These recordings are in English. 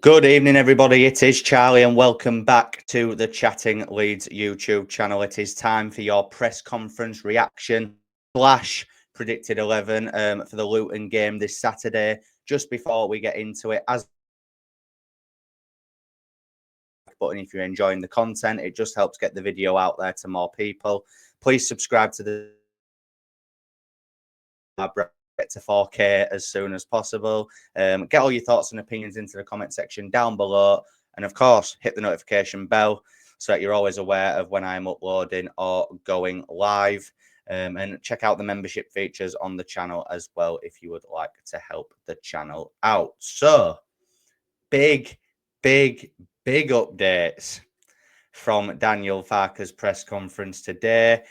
Good evening, everybody. It is Charlie, and welcome back to the Chatting Leeds YouTube channel. It is time for your press conference reaction / predicted 11 for the Luton game this Saturday. Just before we get into it, as button if you're enjoying the content, it just helps get the video out there to more people. Please subscribe to the get to 4K as soon as possible. Get all your thoughts and opinions into the comment section down below, and of course hit the notification bell so that you're always aware of when I'm uploading or going live. And check out the membership features on the channel as well if you would like to help the channel out. So big updates from Daniel Farke's press conference today.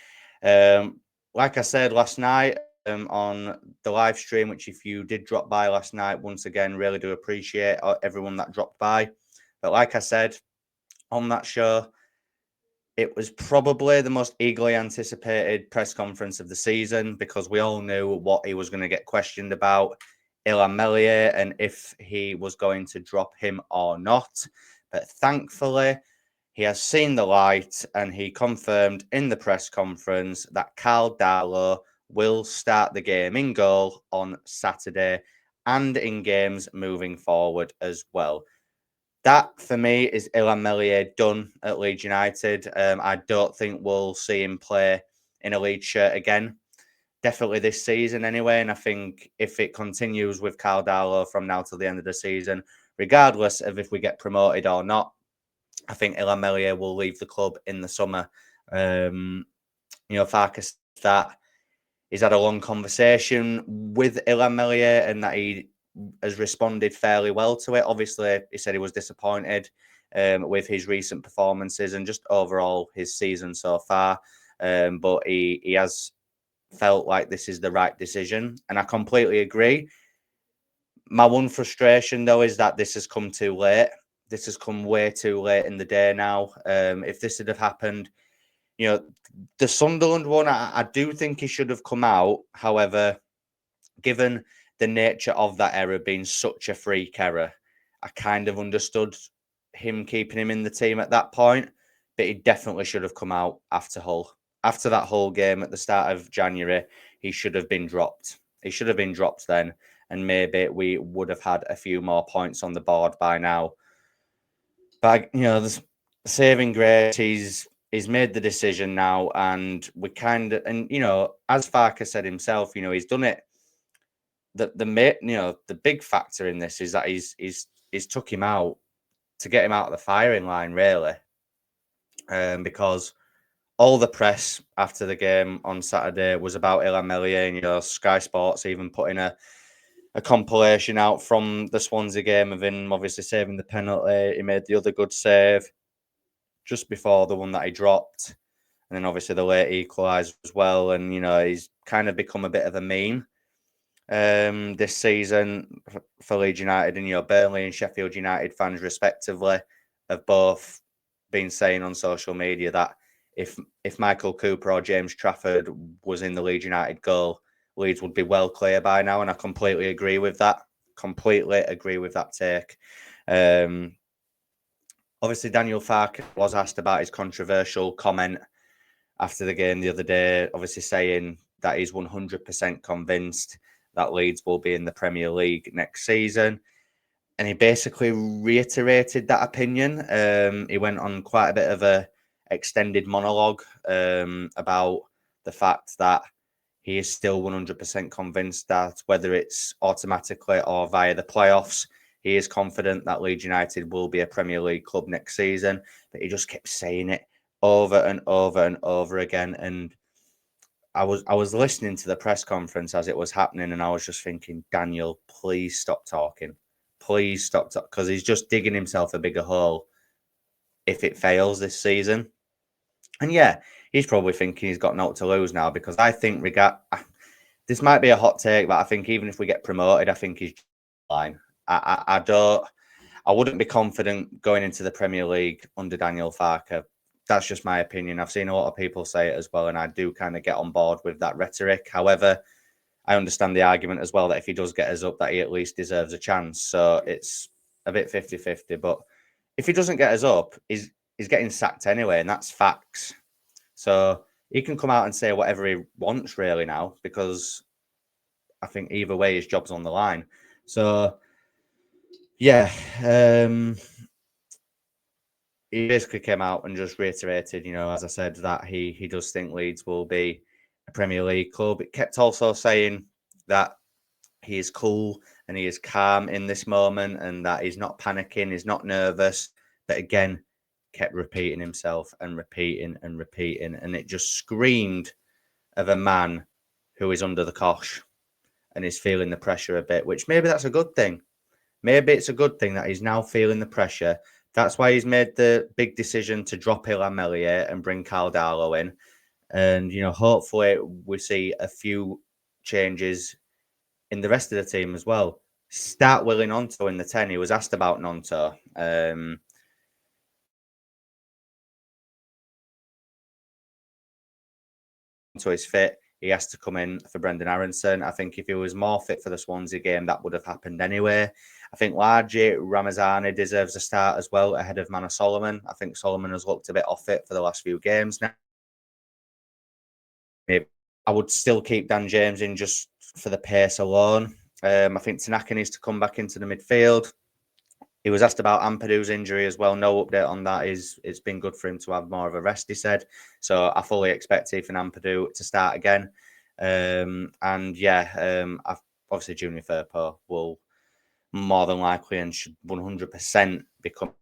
Like I said last night, on the live stream, which if you did drop by last night, once again, really do appreciate everyone that dropped by. But like I said on that show, it was probably the most eagerly anticipated press conference of the season because we all knew what he was going to get questioned about, MESLIER, and if he was going to drop him or not. But thankfully, he has seen the light and he confirmed in the press conference that DARLOW will start the game in goal on Saturday and in games moving forward as well. That, for me, is MESLIER done at Leeds United. I don't think we'll see him play in a Leeds shirt again. Definitely this season anyway. And I think if it continues with DARLOW from now till the end of the season, regardless of if we get promoted or not, I think MESLIER will leave the club in the summer. Farke that he's had a long conversation with MESLIER and that he has responded fairly well to it. Obviously, he said he was disappointed with his recent performances and just overall his season so far. But he has felt like this is the right decision, and I completely agree. My one frustration, though, is that this has come too late. This has come way too late in the day now. If this had have happened, the Sunderland one, I do think he should have come out. However, given the nature of that error being such a freak error, I kind of understood him keeping him in the team at that point. But he definitely should have come out after Hull. After that Hull game at the start of January, he should have been dropped. He should have been dropped then, and maybe we would have had a few more points on the board by now. But the saving grace, he's made the decision now, and we as Farke said himself, he's done it. The big factor in this is that he's took him out to get him out of the firing line, really, because all the press after the game on Saturday was about MESLIER, and Sky Sports even putting a compilation out from the Swansea game of him obviously saving the penalty. He made the other good save just before the one that he dropped, and then obviously the late equaliser as well. And he's kind of become a bit of a meme this season for Leeds United, and Burnley and Sheffield United fans respectively have both been saying on social media that if Michael Cooper or James Trafford was in the Leeds United goal, Leeds would be well clear by now, and I completely agree with that. Completely agree with that take. Obviously, Daniel Farke was asked about his controversial comment after the game the other day, obviously saying that he's 100% convinced that Leeds will be in the Premier League next season. And he basically reiterated that opinion. He went on quite a bit of a extended monologue about the fact that he is still 100% convinced that whether it's automatically or via the playoffs, he is confident that Leeds United will be a Premier League club next season. But he just kept saying it over and over and over again. And I was listening to the press conference as it was happening, and I was just thinking, Daniel, please stop talking. Please stop talking, because he's just digging himself a bigger hole if it fails this season. And yeah, he's probably thinking he's got naught to lose now, because I think this might be a hot take, but I think even if we get promoted, I think he's fine. I wouldn't be confident going into the Premier League under Daniel Farke. That's just my opinion. I've seen a lot of people say it as well, and I do kind of get on board with that rhetoric. However, I understand the argument as well that if he does get us up, that he at least deserves a chance. So it's a bit 50-50. But if he doesn't get us up, he's getting sacked anyway, and that's facts. So he can come out and say whatever he wants really now, because I think either way his job's on the line. So yeah, he basically came out and just reiterated, as I said, that he does think Leeds will be a Premier League club. It kept also saying that he is cool and he is calm in this moment and that he's not panicking, he's not nervous. But again, kept repeating himself and repeating and repeating. And it just screamed of a man who is under the cosh and is feeling the pressure a bit, which maybe that's a good thing. Maybe it's a good thing that he's now feeling the pressure. That's why he's made the big decision to drop MESLIER and bring DARLOW in. And, hopefully we see a few changes in the rest of the team as well. Start Willie Gnonto in the 10. He was asked about Gnonto. So he's fit. He has to come in for Brendan Aronson. I think if he was more fit for the Swansea game, that would have happened anyway. I think largely Ramazani deserves a start as well ahead of Manor Solomon. I think Solomon has looked a bit off it for the last few games now. Maybe I would still keep Dan James in just for the pace alone. I think Tanaka needs to come back into the midfield. He was asked about Ampadu's injury as well. No update on that. It's been good for him to have more of a rest, he said. So I fully expect Ethan Ampadu to start again. Obviously Junior Firpo will more than likely and should 100% become a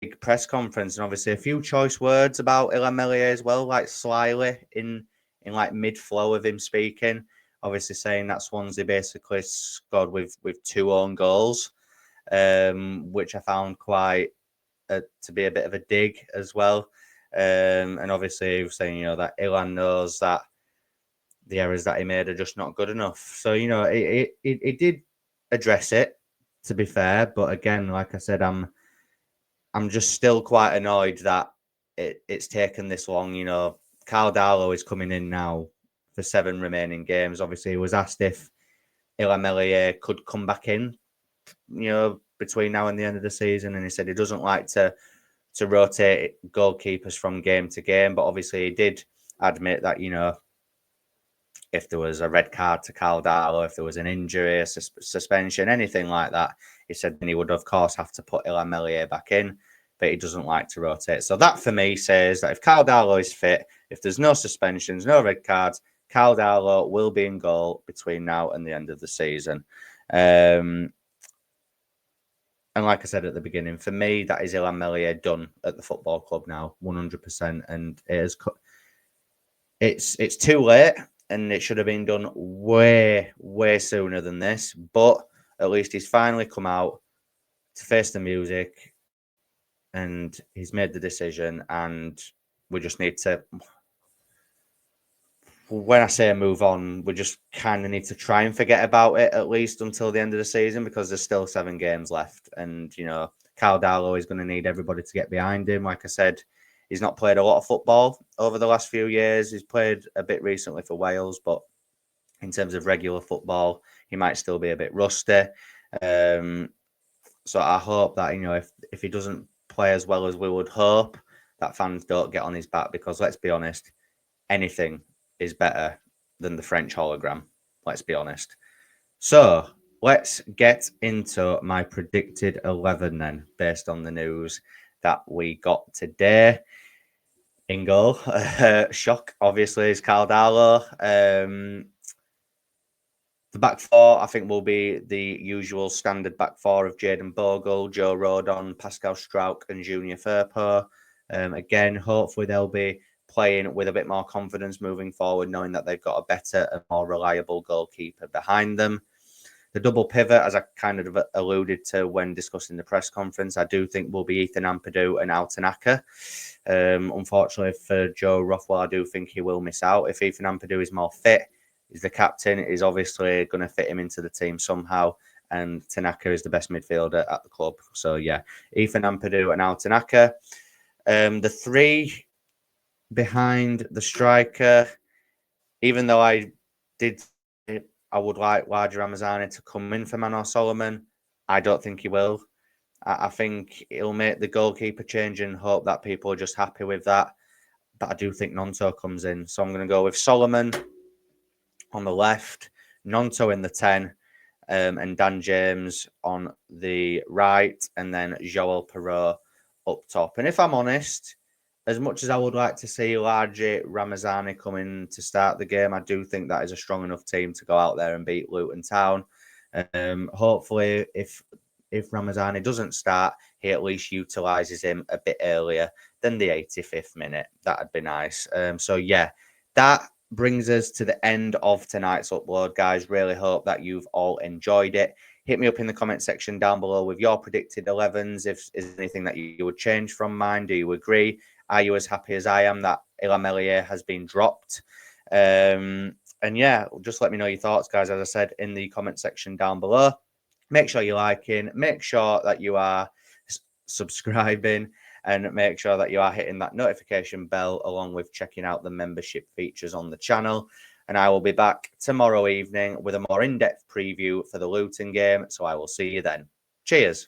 big press conference. And obviously a few choice words about MESLIER as well, like slyly in like mid-flow of him speaking. Obviously saying that Swansea basically scored with 2 own goals, which I found quite to be a bit of a dig as well. And obviously he was saying, that ISLAN knows that the errors that he made are just not good enough. So, it did address it, to be fair. But again, like I said, I'm just still quite annoyed that it's taken this long. DARLOW is coming in now for 7 remaining games. Obviously, he was asked if MESLIER could come back in, between now and the end of the season. And he said he doesn't like to rotate goalkeepers from game to game. But obviously, he did admit that, if there was a red card to DARLOW, if there was an injury, a suspension, anything like that, he said then he would, of course, have to put MESLIER back in. But he doesn't like to rotate. So that, for me, says that if DARLOW is fit, if there's no suspensions, no red cards, DARLOW will be in goal between now and the end of the season. And like I said at the beginning, for me, that is MESLIER done at the football club now, 100%. And it's too late, and it should have been done way, way sooner than this. But at least he's finally come out to face the music, and he's made the decision, and we just need to... When I say move on, we just kind of need to try and forget about it at least until the end of the season, because there's still 7 games left. And, DARLOW is going to need everybody to get behind him. Like I said, he's not played a lot of football over the last few years. He's played a bit recently for Wales, but in terms of regular football, he might still be a bit rusty. So I hope that, if he doesn't play as well as we would hope, that fans don't get on his back, because let's be honest, anything is better than the French hologram. Let's be honest. So let's get into my predicted 11 then, based on the news that we got today. In goal, shock, obviously, is DARLOW. The back 4, I think, will be the usual standard back 4 of Jayden Bogle, Joe Rodon, Pascal Struijk, and Junior Firpo. Again, hopefully they'll be playing with a bit more confidence moving forward, knowing that they've got a better and more reliable goalkeeper behind them. The double pivot, as I kind of alluded to when discussing the press conference, I do think will be Ethan Ampadu and Tanaka. Unfortunately for Joe Rothwell, I do think he will miss out. If Ethan Ampadu is more fit, he's the captain, is obviously going to fit him into the team somehow. And Tanaka is the best midfielder at the club. So, yeah, Ethan Ampadu and Tanaka. The 3 behind the striker, even though I I would like Larger Ramazani to come in for Manor Solomon. I don't think he will. I think he'll make the goalkeeper change and hope that people are just happy with that. But I do think Nonto comes in. So I'm going to go with Solomon on the left, Nonto in the 10, and Dan James on the right, and then Joel Perot up top. And if I'm honest, as much as I would like to see Large Ramazani come in to start the game, I do think that is a strong enough team to go out there and beat Luton Town. Hopefully, if Ramazani doesn't start, he at least utilises him a bit earlier than the 85th minute. That'd be nice. So yeah, that brings us to the end of tonight's upload, guys. Really hope that you've all enjoyed it. Hit me up in the comment section down below with your predicted 11s. If is anything that you would change from mine, do you agree? Are you as happy as I am that MESLIER has been dropped? And yeah, just let me know your thoughts, guys, as I said, in the comment section down below. Make sure you're liking, make sure that you are subscribing, and make sure that you are hitting that notification bell along with checking out the membership features on the channel. And I will be back tomorrow evening with a more in-depth preview for the Luton game. So I will see you then. Cheers.